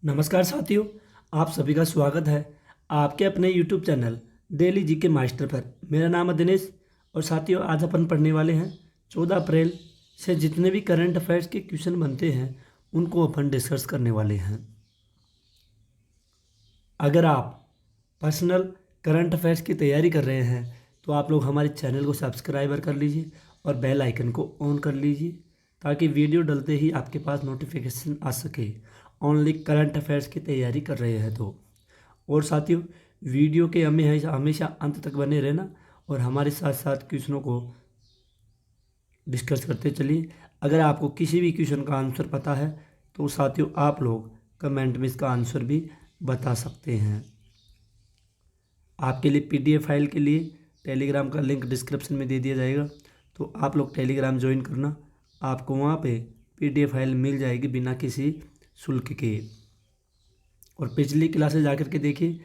नमस्कार साथियों, आप सभी का स्वागत है आपके अपने YouTube channel daily GK master पर। मेरा नाम है दिनेश और साथियों आज अपन पढ़ने वाले हैं 14 अप्रैल से जितने भी करंट अफेयर्स के क्वेश्चन बनते हैं उनको अपन डिस्कस करने वाले हैं। अगर आप पर्सनल करंट अफेयर्स की तैयारी कर रहे हैं तो आप लोग हमारे चैनल को सब्सक्राइबर कर लीजिए और बेल आइकन को ऑन कर लीजिए ताकि वीडियो डलते ही आपके पास नोटिफिकेशन आ सके। ओनली करंट अफेयर्स की तैयारी कर रहे हैं तो। और साथियों, वीडियो के हमें हमेशा अंत तक बने रहना और हमारे साथ साथ क्वेश्चनों को डिस्कस करते चलिए। अगर आपको किसी भी क्वेश्चन का आंसर पता है तो साथियों आप लोग कमेंट में इसका आंसर भी बता सकते हैं। आपके लिए पीडीएफ फाइल के लिए टेलीग्राम का लिंक डिस्क्रिप्शन में दे दिया जाएगा, तो आप लोग टेलीग्राम ज्वाइन करना। आपको वहाँ पे पीडीएफ फाइल मिल जाएगी बिना किसी शुल्क के। और पिछली क्लासेज जाकर के देखिए,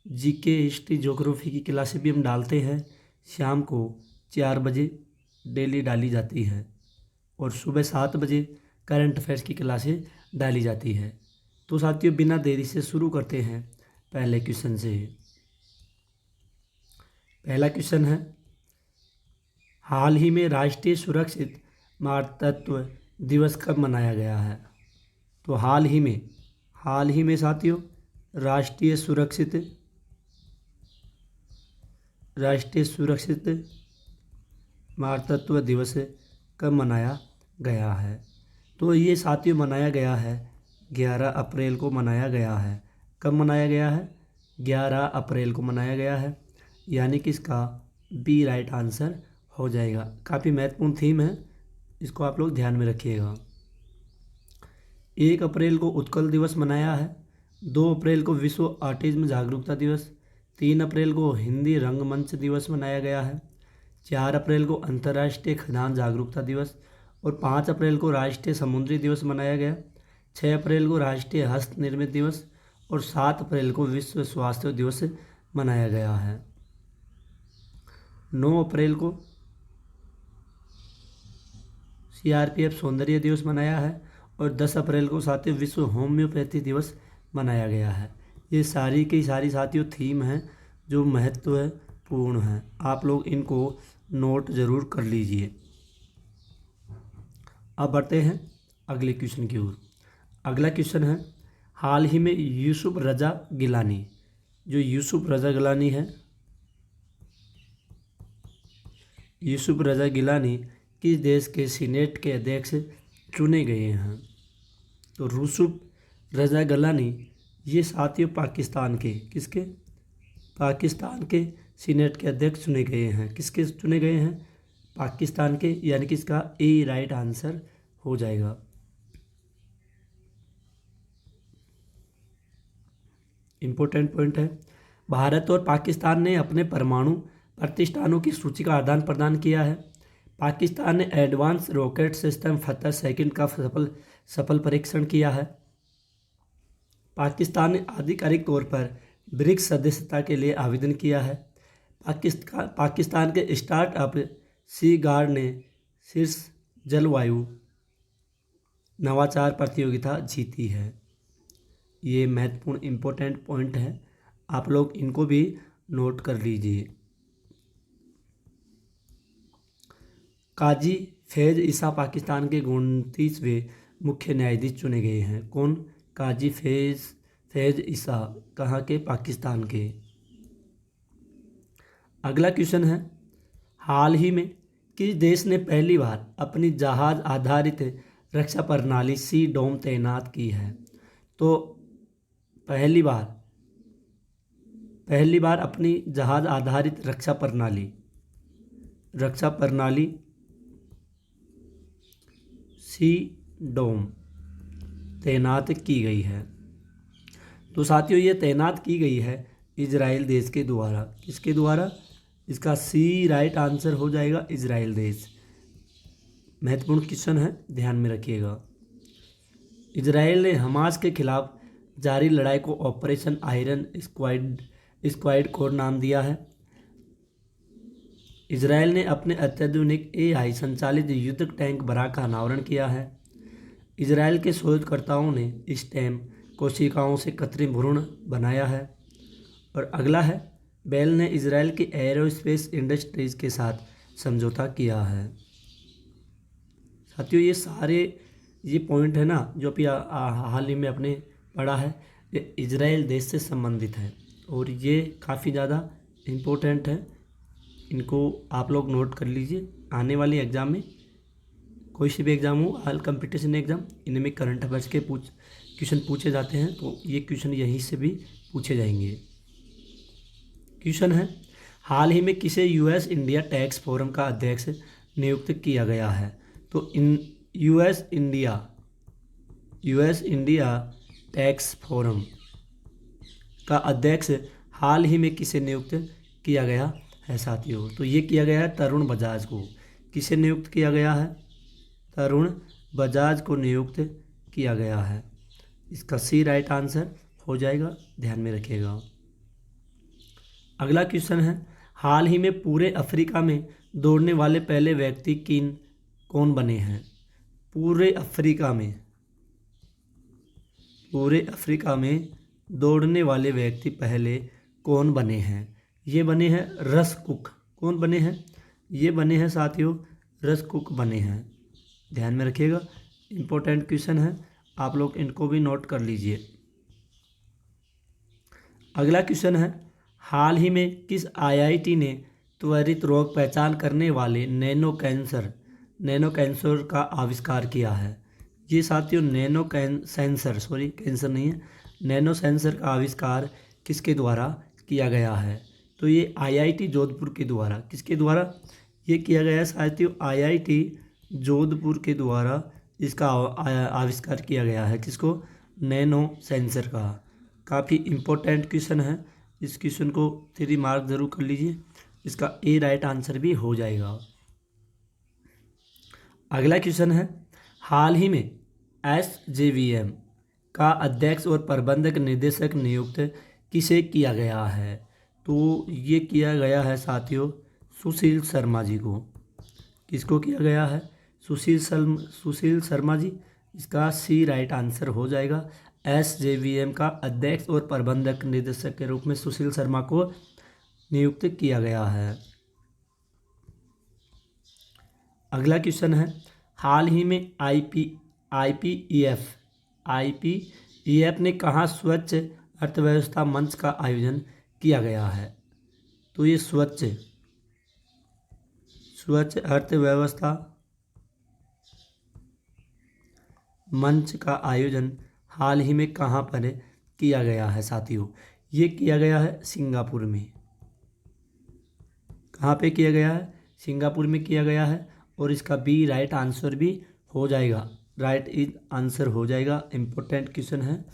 जीके, हिस्ट्री, ज्योग्राफी की क्लासें भी हम डालते हैं। शाम को 4 बजे डेली डाली जाती है और सुबह 7 बजे करंट अफेयर्स की क्लासें डाली जाती है। तो साथियों बिना देरी से शुरू करते हैं पहले क्वेश्चन से। पहला क्वेश्चन है, हाल ही में राष्ट्रीय सुरक्षित मातृत्व दिवस कब मनाया गया है? तो हाल ही में साथियों राष्ट्रीय सुरक्षित मातृत्व दिवस कब मनाया गया है? तो ये साथियों मनाया गया है 11 अप्रैल को मनाया गया है। कब मनाया गया है? 11 अप्रैल को मनाया गया है, यानी कि इसका बी राइट आंसर हो जाएगा। काफ़ी महत्वपूर्ण थीम है, इसको आप लोग ध्यान में रखिएगा। 1 अप्रैल को उत्कल दिवस मनाया है। 2 अप्रैल को विश्व ऑटिज्म जागरूकता दिवस। 3 अप्रैल को हिंदी रंगमंच दिवस मनाया गया है। 4 अप्रैल को अंतर्राष्ट्रीय खदान जागरूकता दिवस और 5 अप्रैल को राष्ट्रीय समुद्री दिवस मनाया गया। 6 अप्रैल को राष्ट्रीय हस्त निर्मित दिवस और 7 अप्रैल को विश्व स्वास्थ्य दिवस मनाया गया है। 9 अप्रैल को सीआरपीएफ सौंदर्य दिवस मनाया है और 10 अप्रैल को साथियों विश्व होम्योपैथी दिवस मनाया गया है। ये सारी की सारी साथियों थीम हैं जो महत्वपूर्ण हैं, आप लोग इनको नोट ज़रूर कर लीजिए। अब बढ़ते हैं अगले क्वेश्चन की ओर। अगला क्वेश्चन है, हाल ही में यूसुफ रजा गिलानी, जो यूसुफ रजा गिलानी है, यूसुफ रजा गिलानी किस देश के सीनेट के अध्यक्ष चुने गए हैं? तो यूसुफ रजा गिलानी ये साथियों पाकिस्तान के पाकिस्तान के सीनेट के अध्यक्ष चुने गए हैं। किसके चुने गए हैं? पाकिस्तान के, यानी कि इसका ए राइट आंसर हो जाएगा। इंपॉर्टेंट पॉइंट है, भारत और पाकिस्तान ने अपने परमाणु प्रतिष्ठानों की सूची का आदान प्रदान किया है। पाकिस्तान ने एडवांस रॉकेट सिस्टम फतह सेकंड का सफल परीक्षण किया है। पाकिस्तान ने आधिकारिक तौर पर ब्रिक्स सदस्यता के लिए आवेदन किया है। पाकिस्तान के स्टार्टअप सी गार्ड ने शीर्ष जलवायु नवाचार प्रतियोगिता जीती है। ये महत्वपूर्ण इम्पोर्टेंट पॉइंट है, आप लोग इनको भी नोट कर लीजिए। काजी फैज ईसा पाकिस्तान के 29वें मुख्य न्यायाधीश चुने गए हैं। कौन? काजी फैज ईसा, कहाँ के? पाकिस्तान के। अगला क्वेश्चन है, हाल ही में किस देश ने पहली बार अपनी जहाज आधारित रक्षा प्रणाली सी डोम तैनात की है? तो पहली बार अपनी जहाज आधारित रक्षा प्रणाली सी डोम तैनात की गई है। तो साथियों ये तैनात की गई है इजराइल देश के द्वारा। किसके द्वारा? इसका सी राइट आंसर हो जाएगा इजराइल देश। महत्वपूर्ण क्वेश्चन है, ध्यान में रखिएगा। इजराइल ने हमास के खिलाफ जारी लड़ाई को ऑपरेशन आयरन स्क्वाड कोड नाम दिया है। इजराइल ने अपने अत्याधुनिक एआई संचालित युद्धक टैंक बराक का अनावरण किया है। इजराइल के शोधकर्ताओं ने स्टेम कोशिकाओं से कृत्रिम भ्रूण बनाया है। और अगला है, बेल ने इजराइल की एरोस्पेस इंडस्ट्रीज के साथ समझौता किया है। साथियों ये सारे ये पॉइंट है ना जो अभी हाल ही में अपने पढ़ा है, ये इजराइल देश से संबंधित है और ये काफ़ी ज़्यादा इम्पोर्टेंट है। इनको आप लोग नोट कर लीजिए। आने वाली एग्ज़ाम में, कोई सी भी एग्ज़ाम हो, ऑल कंपटीशन एग्ज़ाम, इनमें करंट अफेयर्स के क्वेश्चन पूछे जाते हैं, तो ये क्वेश्चन यहीं से भी पूछे जाएंगे। क्वेश्चन है, हाल ही में किसे यूएस इंडिया टैक्स फोरम का अध्यक्ष नियुक्त किया गया है? तो in US India tax forum का अध्यक्ष हाल ही में किसे नियुक्त किया गया है साथियों? तो ये किया गया है तरुण बजाज को। किसे नियुक्त किया गया है? तरुण बजाज को नियुक्त किया गया है। इसका सी राइट आंसर हो जाएगा, ध्यान में रखिएगा। अगला क्वेश्चन है, हाल ही में पूरे अफ्रीका में दौड़ने वाले पहले व्यक्ति कौन बने हैं? पूरे अफ्रीका में दौड़ने वाले व्यक्ति पहले कौन बने हैं? ये बने हैं रस कुक। कौन बने हैं? ये बने हैं साथियों, रस कुक बने हैं। ध्यान में रखिएगा, इम्पोर्टेंट क्वेश्चन है, आप लोग इनको भी नोट कर लीजिए। अगला क्वेश्चन है, हाल ही में किस आईआईटी ने त्वरित रोग पहचान करने वाले नैनो कैंसर का आविष्कार किया है? ये साथियों कैंसर नहीं है, नैनो सेंसर का आविष्कार किसके द्वारा किया गया है? तो ये आईआईटी जोधपुर के द्वारा। किसके द्वारा ये किया गया है साथियों? आईआईटी जोधपुर के द्वारा इसका आविष्कार किया गया है। किसको? नैनो सेंसर का। काफ़ी इम्पोर्टेंट क्वेश्चन है, इस क्वेश्चन को 3 मार्क जरूर कर लीजिए, इसका ए राइट आंसर भी हो जाएगा। अगला क्वेश्चन है, हाल ही में SJVM का अध्यक्ष और प्रबंधक निदेशक नियुक्त किसे किया गया है? तो ये किया गया है साथियों सुशील शर्मा जी को। किसको किया गया है? सुशील शर्मा जी। इसका सी राइट आंसर हो जाएगा। SJVM का अध्यक्ष और प्रबंधक निदेशक के रूप में सुशील शर्मा को नियुक्त किया गया है। अगला क्वेश्चन है, हाल ही में IPEF ने कहाँ स्वच्छ अर्थव्यवस्था मंच का आयोजन किया गया है? तो ये स्वच्छ अर्थव्यवस्था मंच का आयोजन हाल ही में कहाँ पर किया गया है साथियों? ये किया गया है सिंगापुर में। कहाँ पे किया गया है? सिंगापुर में किया गया है और इसका बी राइट आंसर भी हो जाएगा, राइट आंसर हो जाएगा। इम्पोर्टेंट क्वेश्चन है,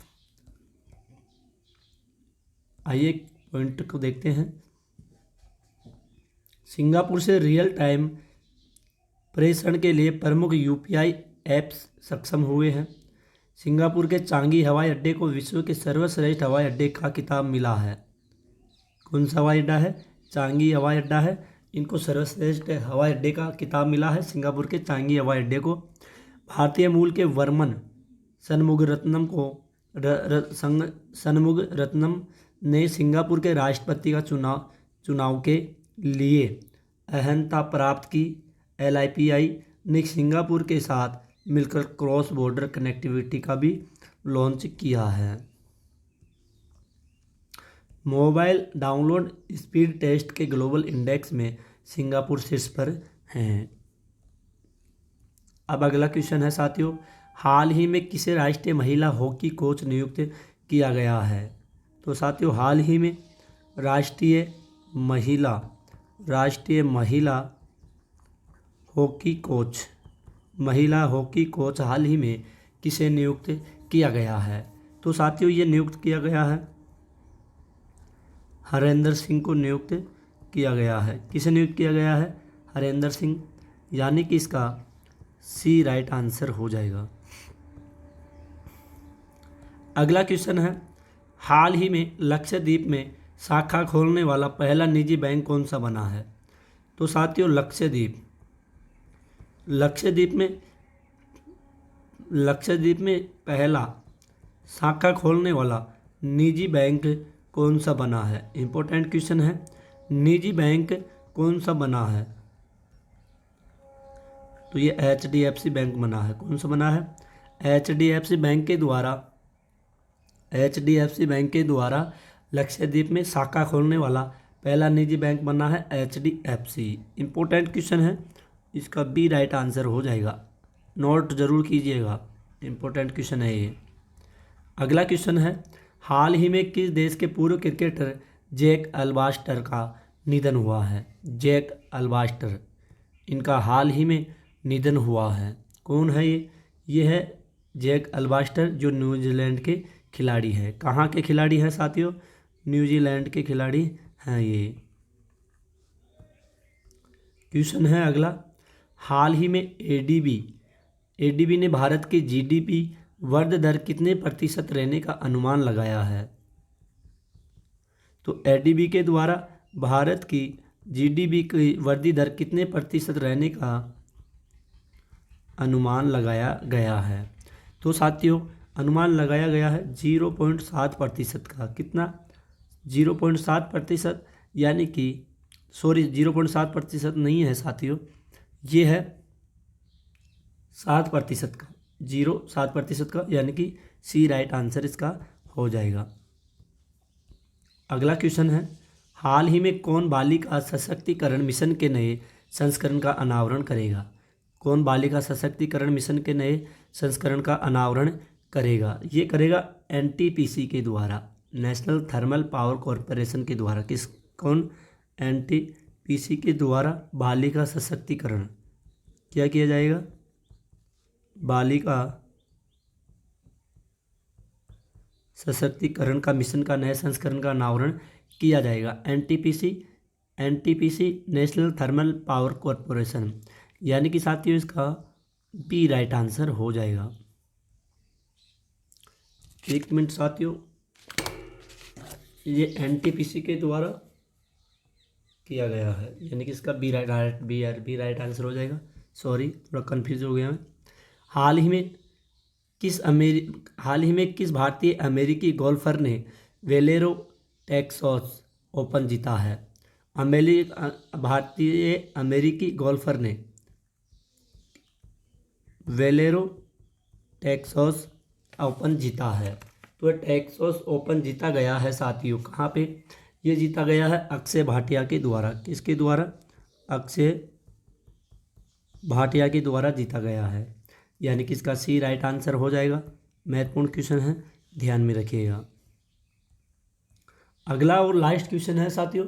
आइए पॉइंट को देखते हैं। सिंगापुर से रियल टाइम प्रेषण के लिए प्रमुख UPI ऐप्स सक्षम हुए हैं। सिंगापुर के चांगी हवाई अड्डे को विश्व के सर्वश्रेष्ठ हवाई अड्डे का खिताब मिला है। कौन सा हवाई अड्डा है? चांगी हवाई अड्डा है। इनको सर्वश्रेष्ठ हवाई अड्डे का खिताब मिला है सिंगापुर के चांगी हवाई अड्डे को। भारतीय मूल के वर्मन षणमुगरत्नम ने सिंगापुर के राष्ट्रपति का चुनाव के लिए अहंता प्राप्त की। LIPI ने सिंगापुर के साथ मिलकर क्रॉस बॉर्डर कनेक्टिविटी का भी लॉन्च किया है। मोबाइल डाउनलोड स्पीड टेस्ट के ग्लोबल इंडेक्स में सिंगापुर शीर्ष पर हैं। अब अगला क्वेश्चन है साथियों, हाल ही में किसे राष्ट्रीय महिला हॉकी कोच नियुक्त किया गया है? तो साथियों हाल ही में राष्ट्रीय महिला हॉकी कोच हाल ही में किसे नियुक्त किया गया है? तो साथियों ये नियुक्त किया गया है हरेंद्र सिंह को नियुक्त किया गया है। किसे नियुक्त किया गया है? हरेंद्र सिंह, यानी कि इसका सी राइट आंसर हो जाएगा। अगला क्वेश्चन है, हाल ही में लक्षद्वीप में शाखा खोलने वाला पहला निजी बैंक कौन सा बना है? तो साथियों लक्षद्वीप में पहला शाखा खोलने वाला निजी बैंक कौन सा बना है? इंपॉर्टेंट क्वेश्चन है। निजी बैंक कौन सा बना है? तो ये HDFC बैंक बना है। कौन सा बना है? HDFC बैंक के द्वारा लक्षद्वीप में शाखा खोलने वाला पहला निजी बैंक बना है HDFC। इंपॉर्टेंट क्वेश्चन है, इसका बी राइट आंसर हो जाएगा। नोट जरूर कीजिएगा, इंपॉर्टेंट क्वेश्चन है ये। अगला क्वेश्चन है, हाल ही में किस देश के पूर्व क्रिकेटर जैक अल्बास्टर का निधन हुआ है? जैक अल्बास्टर, इनका हाल ही में निधन हुआ है। कौन है ये? ये है जैक अल्बास्टर, जो न्यूजीलैंड के खिलाड़ी है। कहाँ के खिलाड़ी हैं साथियों? न्यूजीलैंड के खिलाड़ी हैं ये। क्वेश्चन है अगला, हाल ही में एडीबी ने भारत की जीडीपी वृद्धि दर कितने प्रतिशत रहने का अनुमान लगाया है? तो एडीबी के द्वारा भारत की जीडीपी की वृद्धि दर कितने प्रतिशत रहने का अनुमान लगाया गया है? तो साथियों, अनुमान लगाया गया है 0.7% का। कितना? 0.7%, यानी कि 0.7% नहीं है साथियों, ये है 7% का। 7% का, यानी कि सी राइट आंसर इसका हो जाएगा। अगला क्वेश्चन है, हाल ही में कौन बालिका सशक्तिकरण मिशन के नए संस्करण का अनावरण करेगा? कौन बालिका सशक्तिकरण मिशन के नए संस्करण का अनावरण करेगा? ये करेगा NTPC के द्वारा, नेशनल थर्मल पावर कॉरपोरेशन के द्वारा। कौन? NTPC के द्वारा बालिका सशक्तिकरण क्या किया जाएगा? बालिका सशक्तिकरण का मिशन का नए संस्करण का अनावरण किया जाएगा। NTPC national thermal power corporation, यानी कि साथियों इसका बी राइट आंसर हो जाएगा। एक मिनट साथियों, ये NTPC के द्वारा किया गया है, यानी कि इसका बी राइट आंसर हो जाएगा। सॉरी, थोड़ा कंफ्यूज हो गया मैं। हाल ही में किस भारतीय अमेरिकी गोल्फर ने वेलेरो टेक्सास ओपन जीता है? भारतीय अमेरिकी गोल्फर ने वेलेरो टेक्सास ओपन जीता है। तो टेक्सास ओपन जीता गया है साथियों, कहाँ पे? ये जीता गया है अक्षय भाटिया के द्वारा। किसके द्वारा? अक्षय भाटिया के द्वारा जीता गया है, यानी कि इसका सी राइट आंसर हो जाएगा। महत्वपूर्ण क्वेश्चन है, ध्यान में रखिएगा। अगला और लास्ट क्वेश्चन है साथियों,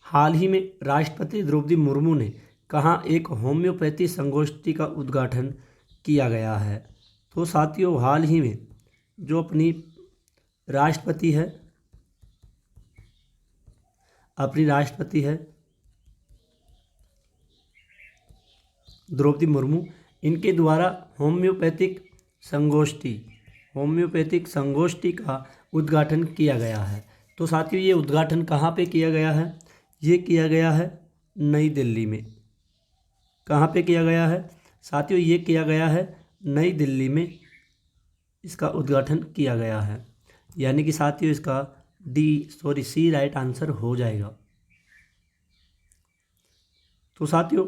हाल ही में राष्ट्रपति द्रौपदी मुर्मू ने कहाँ एक होम्योपैथी संगोष्ठी का उद्घाटन किया गया है? तो साथियों, हाल ही में जो अपनी राष्ट्रपति है द्रौपदी मुर्मू, इनके द्वारा होम्योपैथिक संगोष्ठी का उद्घाटन किया गया है। तो साथियों, ये उद्घाटन कहाँ पे किया गया है? ये किया गया है नई दिल्ली में। कहाँ पे किया गया है साथियों? ये किया गया है नई दिल्ली में, इसका उद्घाटन किया गया है, यानी कि साथियों इसका सी राइट आंसर हो जाएगा। तो साथियों,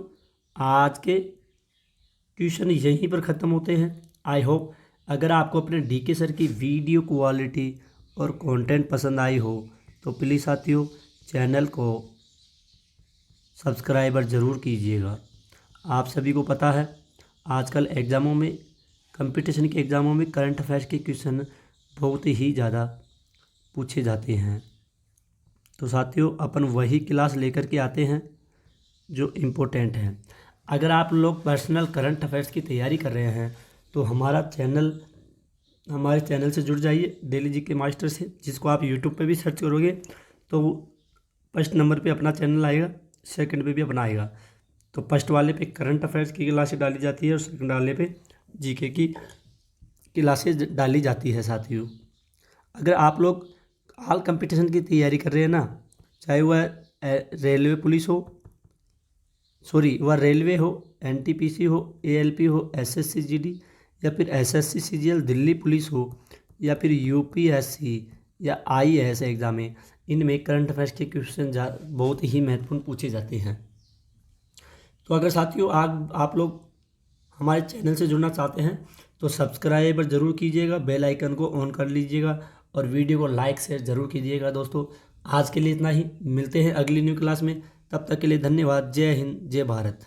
आज के क्वेश्चन यहीं पर ख़त्म होते हैं। आई होप अगर आपको अपने DK सर की वीडियो क्वालिटी और कंटेंट पसंद आई हो तो प्लीज़ साथियों चैनल को सब्सक्राइबर ज़रूर कीजिएगा। आप सभी को पता है आजकल एग्ज़ामों में, कंपटीशन के एग्ज़ामों में करंट अफेयर्स के क्वेश्चन बहुत ही ज़्यादा पूछे जाते हैं। तो साथियों, अपन वही क्लास लेकर के आते हैं जो इम्पोर्टेंट है। अगर आप लोग पर्सनल करंट अफेयर्स की तैयारी कर रहे हैं तो हमारे चैनल से जुड़ जाइए, डेली GK मास्टर से, जिसको आप यूट्यूब पे भी सर्च करोगे तो फर्स्ट नंबर पे अपना चैनल आएगा, सेकंड पे भी अपना आएगा। तो फर्स्ट वाले पे करंट अफेयर्स की क्लासेस डाली जाती है और सेकंड वाले पे GK की क्लासेस डाली जाती है। साथियों, अगर आप लोग ऑल कंपटीशन की तैयारी कर रहे हैं ना, चाहे वह रेलवे पुलिस हो, वह रेलवे हो, NTPC हो, ALP हो, SSC GD या फिर एसएससी सीजीएल दिल्ली पुलिस हो या फिर यूपीएससी या आईएएस एग्ज़ाम है, इनमें करंट अफेयर्स के क्वेश्चन बहुत ही महत्वपूर्ण पूछे जाते हैं। तो अगर साथियों आप लोग हमारे चैनल से जुड़ना चाहते हैं तो सब्सक्राइब ज़रूर कीजिएगा, बेल आइकन को ऑन कर लीजिएगा और वीडियो को लाइक शेयर ज़रूर कीजिएगा। दोस्तों आज के लिए इतना ही, मिलते हैं अगली न्यू क्लास में, तब तक के लिए धन्यवाद। जय हिंद, जय भारत।